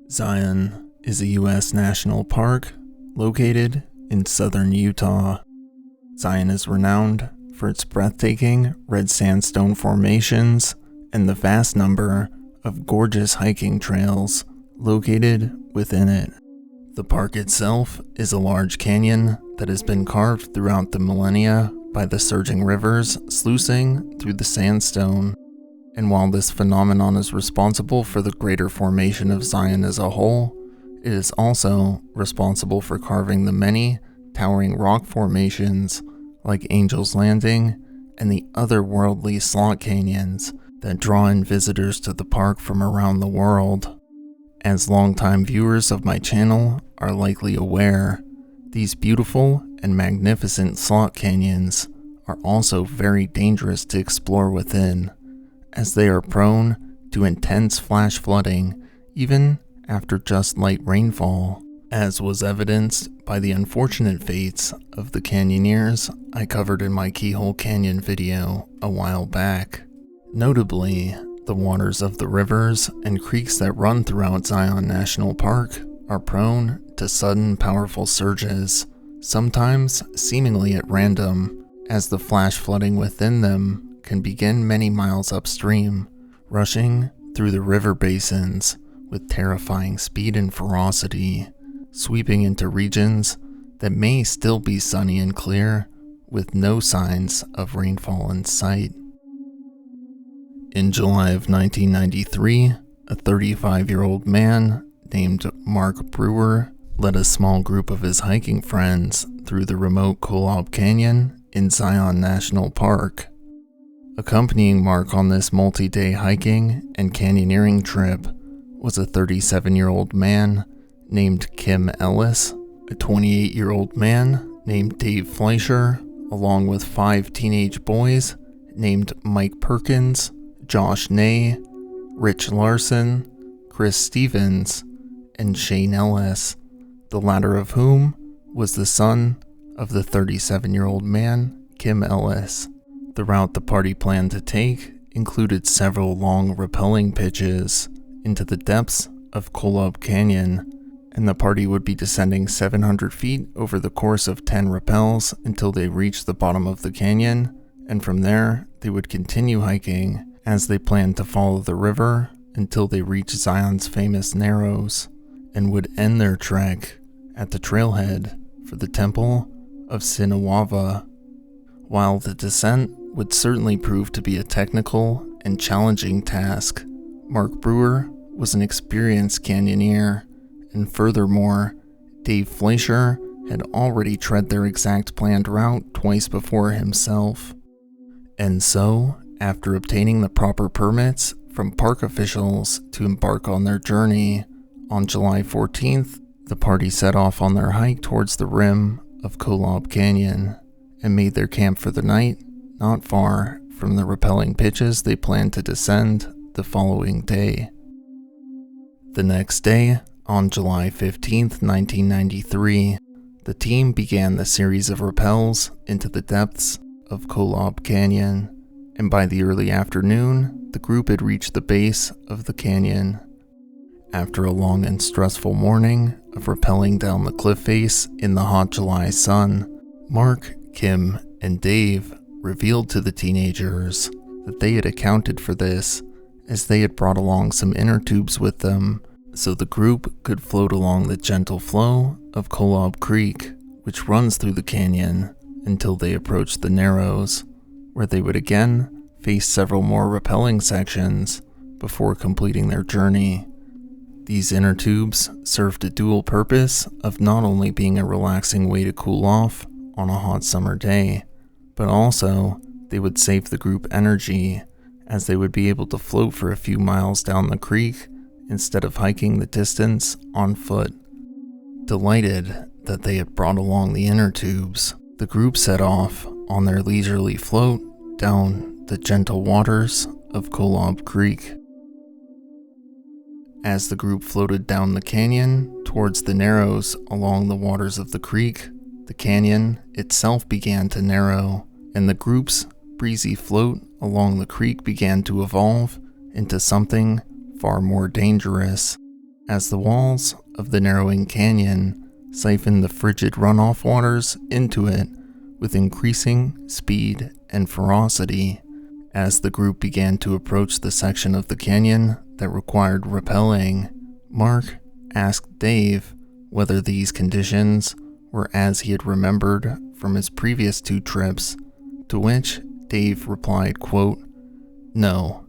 Zion is a U.S. national park located in southern Utah. Zion is renowned for its breathtaking red sandstone formations and the vast number of gorgeous hiking trails located within it. The park itself is a large canyon that has been carved throughout the millennia by the surging rivers sluicing through the sandstone. And while this phenomenon is responsible for the greater formation of Zion as a whole, it is also responsible for carving the many towering rock formations like Angel's Landing and the otherworldly slot canyons that draw in visitors to the park from around the world. As longtime viewers of my channel are likely aware, these beautiful and magnificent slot canyons are also very dangerous to explore within, as they are prone to intense flash flooding even after just light rainfall, as was evidenced by the unfortunate fates of the canyoneers I covered in my Keyhole Canyon video a while back. Notably, the waters of the rivers and creeks that run throughout Zion National Park are prone to sudden powerful surges, sometimes seemingly at random, as the flash flooding within them can begin many miles upstream, rushing through the river basins with terrifying speed and ferocity, sweeping into regions that may still be sunny and clear, with no signs of rainfall in sight. In July of 1993, a 35-year-old man named Mark Brewer led a small group of his hiking friends through the remote Kolob Canyon in Zion National Park. Accompanying Mark on this multi-day hiking and canyoneering trip was a 37-year-old man named Kim Ellis, a 28-year-old man named Dave Fleischer, along with 5 teenage boys named Mike Perkins, Josh Ney, Rich Larson, Chris Stevens, and Shane Ellis, the latter of whom was the son of the 37-year-old man, Kim Ellis. The route the party planned to take included several long rappelling pitches into the depths of Kolob Canyon, and the party would be descending 700 feet over the course of 10 rappels until they reached the bottom of the canyon, and from there they would continue hiking as they planned to follow the river until they reached Zion's famous Narrows, and would end their trek at the trailhead for the Temple of Sinawava. While the descent would certainly prove to be a technical and challenging task, Mark Brewer was an experienced canyoneer, and furthermore, Dave Fleischer had already tread their exact planned route twice before himself. And so, after obtaining the proper permits from park officials to embark on their journey, on July 14th, the party set off on their hike towards the rim of Kolob Canyon and made their camp for the night not far from the rappelling pitches they planned to descend the following day. The next day, on July 15th, 1993, the team began the series of rappels into the depths of Kolob Canyon, and by the early afternoon, the group had reached the base of the canyon. After a long and stressful morning of rappelling down the cliff face in the hot July sun, Mark, Kim, and Dave revealed to the teenagers that they had accounted for this, as they had brought along some inner tubes with them so the group could float along the gentle flow of Kolob Creek, which runs through the canyon, until they approached the Narrows, where they would again face several more rappelling sections before completing their journey. These inner tubes served a dual purpose of not only being a relaxing way to cool off on a hot summer day, but also they would save the group energy, as they would be able to float for a few miles down the creek instead of hiking the distance on foot. Delighted that they had brought along the inner tubes, the group set off on their leisurely float down the gentle waters of Kolob Creek. As the group floated down the canyon towards the Narrows along the waters of the creek, the canyon itself began to narrow, and the group's breezy float along the creek began to evolve into something far more dangerous, as the walls of the narrowing canyon siphoned the frigid runoff waters into it with increasing speed and ferocity. As the group began to approach the section of the canyon that required rappelling, Mark asked Dave whether these conditions were as he had remembered from his previous 2 trips, to which Dave replied, quote, "No,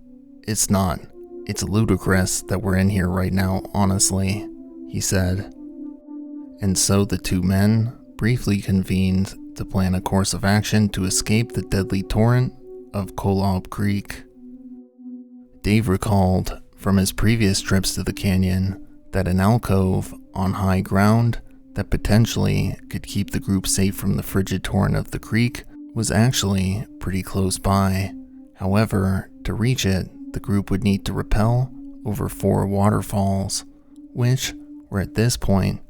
it's not. It's ludicrous that we're in here right now, honestly," he said. And so the 2 men briefly convened to plan a course of action to escape the deadly torrent of Kolob Creek. Dave recalled from his previous trips to the canyon that an alcove on high ground that potentially could keep the group safe from the frigid torrent of the creek was actually pretty close by. However, to reach it, the group would need to rappel over 4 waterfalls, which were at this point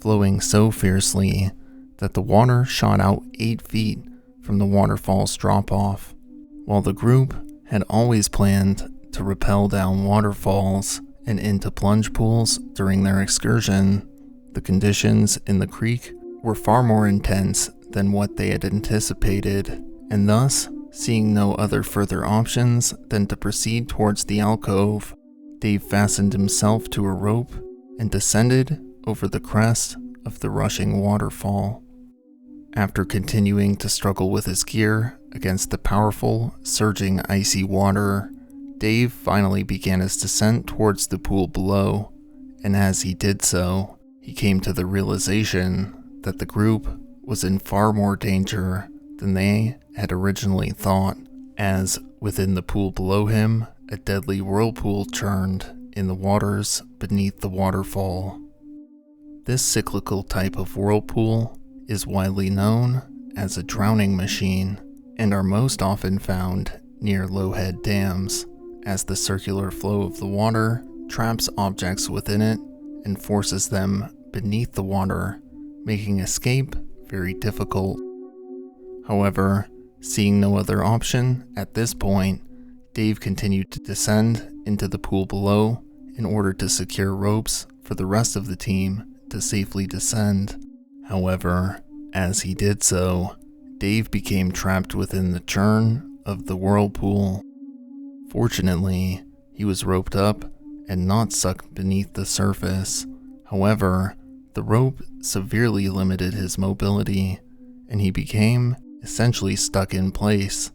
flowing so fiercely that the water shot out 8 feet from the waterfall's drop-off. While the group had always planned to rappel down waterfalls and into plunge pools during their excursion, the conditions in the creek were far more intense than what they had anticipated, and thus, seeing no other further options than to proceed towards the alcove, Dave fastened himself to a rope and descended over the crest of the rushing waterfall. After continuing to struggle with his gear against the powerful, surging icy water, Dave finally began his descent towards the pool below, and as he did so, he came to the realization that the group was in far more danger than they had originally thought, as within the pool below him, a deadly whirlpool churned in the waters beneath the waterfall. This cyclical type of whirlpool is widely known as a drowning machine and are most often found near low-head dams, as the circular flow of the water traps objects within it and forces them beneath the water, making escape very difficult. However, seeing no other option at this point, Dave continued to descend into the pool below in order to secure ropes for the rest of the team to safely descend. However, as he did so, Dave became trapped within the churn of the whirlpool. Fortunately, he was roped up and not sucked beneath the surface. However, the rope severely limited his mobility, and he became essentially stuck in place.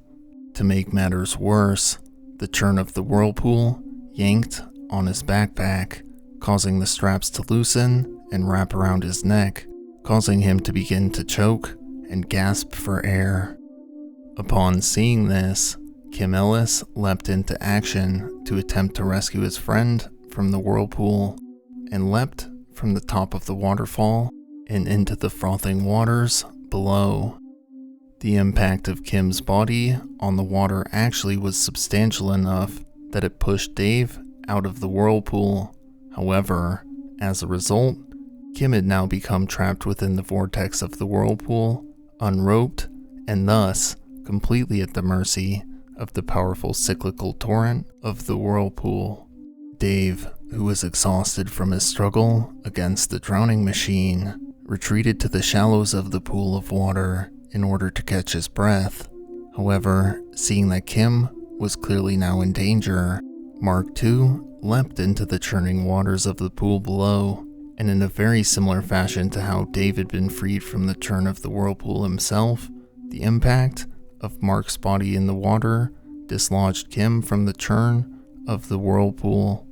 To make matters worse, the churn of the whirlpool yanked on his backpack, causing the straps to loosen and wrap around his neck, causing him to begin to choke and gasp for air. Upon seeing this, Kim Ellis leapt into action to attempt to rescue his friend from the whirlpool, and leapt from the top of the waterfall and into the frothing waters below. The impact of Kim's body on the water actually was substantial enough that it pushed Dave out of the whirlpool. However, as a result, Kim had now become trapped within the vortex of the whirlpool, unroped, and thus completely at the mercy of the powerful cyclical torrent of the whirlpool. Dave, who was exhausted from his struggle against the drowning machine, retreated to the shallows of the pool of water in order to catch his breath. However, seeing that Kim was clearly now in danger, Mark too leapt into the churning waters of the pool below, and in a very similar fashion to how Dave had been freed from the churn of the whirlpool himself, the impact of Mark's body in the water dislodged Kim from the churn of the whirlpool.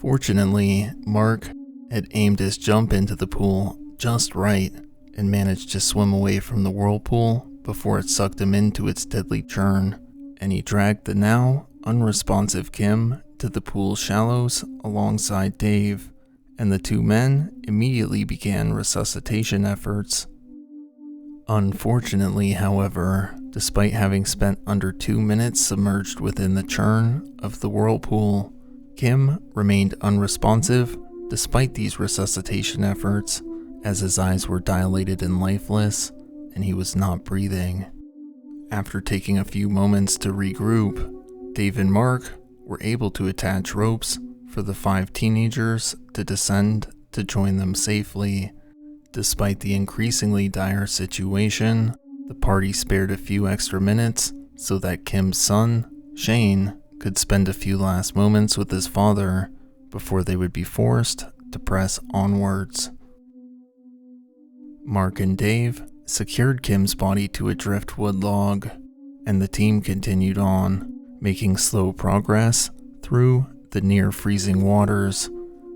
Fortunately, Mark had aimed his jump into the pool just right and managed to swim away from the whirlpool before it sucked him into its deadly churn, and he dragged the now unresponsive Kim to the pool's shallows alongside Dave, and the 2 men immediately began resuscitation efforts. Unfortunately, however, despite having spent under 2 minutes submerged within the churn of the whirlpool, Kim remained unresponsive despite these resuscitation efforts, as his eyes were dilated and lifeless, and he was not breathing. After taking a few moments to regroup, Dave and Mark were able to attach ropes for the 5 teenagers to descend to join them safely. Despite the increasingly dire situation, the party spared a few extra minutes so that Kim's son, Shane, could spend a few last moments with his father before they would be forced to press onwards. Mark and Dave secured Kim's body to a driftwood log, and the team continued on, making slow progress through the near-freezing waters,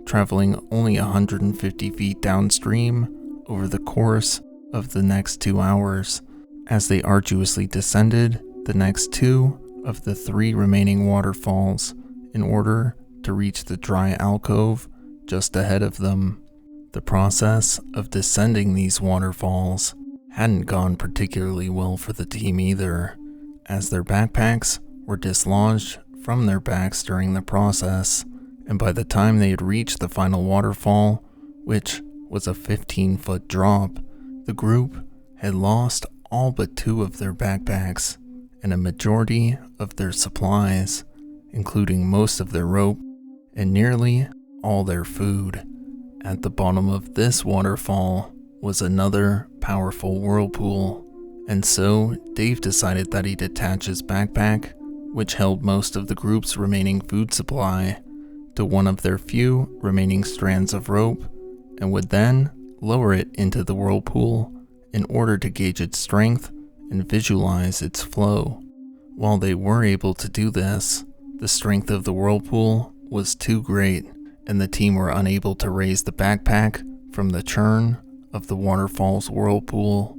traveling only 150 feet downstream over the course of the next 2 hours, as they arduously descended the next 2 of the 3 remaining waterfalls in order to reach the dry alcove just ahead of them. The process of descending these waterfalls hadn't gone particularly well for the team either, as their backpacks were dislodged from their backs during the process, and by the time they had reached the final waterfall, which was a 15-foot drop, the group had lost all but 2 of their backpacks and a majority of their supplies, including most of their rope and nearly all their food. At the bottom of this waterfall was another powerful whirlpool, and so Dave decided that he'd attach his backpack, which held most of the group's remaining food supply, to one of their few remaining strands of rope, and would then lower it into the whirlpool in order to gauge its strength and visualize its flow. While they were able to do this, the strength of the whirlpool was too great, and the team were unable to raise the backpack from the churn of the waterfall's whirlpool.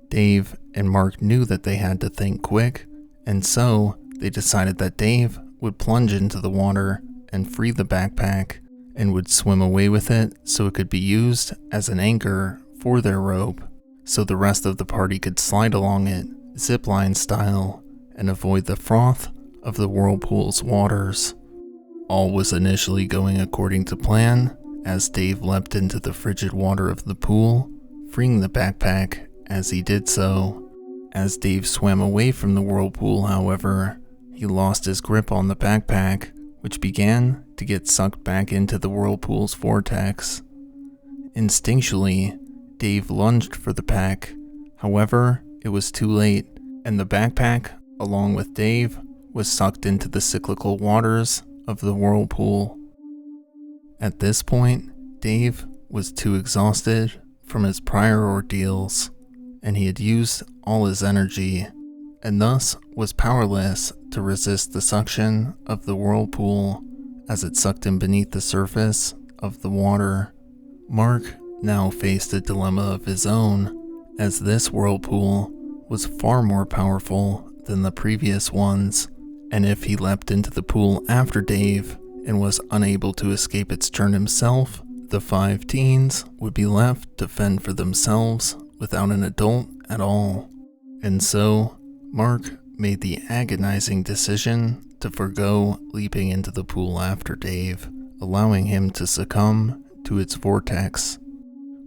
Dave and Mark knew that they had to think quick, and so they decided that Dave would plunge into the water and free the backpack, and would swim away with it so it could be used as an anchor for their rope, so the rest of the party could slide along it, zipline style, and avoid the froth of the whirlpool's waters. All was initially going according to plan, as Dave leapt into the frigid water of the pool, freeing the backpack as he did so. As Dave swam away from the whirlpool, however, he lost his grip on the backpack, which began to get sucked back into the whirlpool's vortex. Instinctually, Dave lunged for the pack. However, it was too late, and the backpack, along with Dave, was sucked into the cyclical waters of the whirlpool. At this point, Dave was too exhausted from his prior ordeals, and he had used all his energy, and thus was powerless to resist the suction of the whirlpool as it sucked him beneath the surface of the water. Mark now faced a dilemma of his own, as this whirlpool was far more powerful than the previous ones, and if he leapt into the pool after Dave and was unable to escape its churn himself, the 5 teens would be left to fend for themselves without an adult at all. And so, Mark made the agonizing decision to forgo leaping into the pool after Dave, allowing him to succumb to its vortex.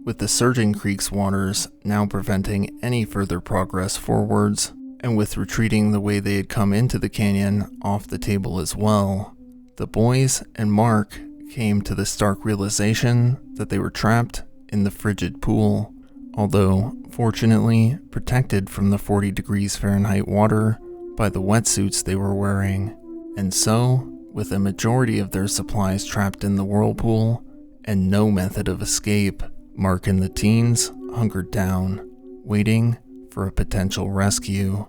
With the surging creek's waters now preventing any further progress forwards, and with retreating the way they had come into the canyon off the table as well, the boys and Mark came to the stark realization that they were trapped in the frigid pool, although fortunately protected from the 40 degrees Fahrenheit water by the wetsuits they were wearing. And so, with a majority of their supplies trapped in the whirlpool and no method of escape, Mark and the teens hunkered down, waiting for a potential rescue.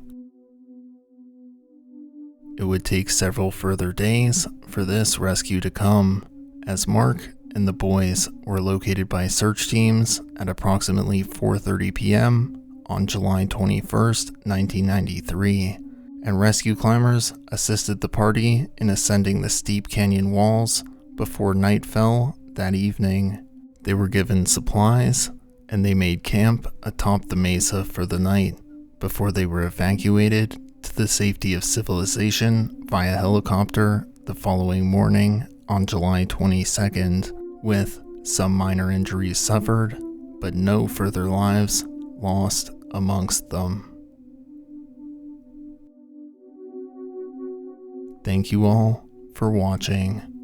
It would take several further days for this rescue to come, as Mark and the boys were located by search teams at approximately 4:30 p.m. on July 21st, 1993, and rescue climbers assisted the party in ascending the steep canyon walls before night fell that evening. They were given supplies, and they made camp atop the mesa for the night before they were evacuated to the safety of civilization via helicopter the following morning on July 22nd, with some minor injuries suffered, but no further lives lost amongst them. Thank you all for watching.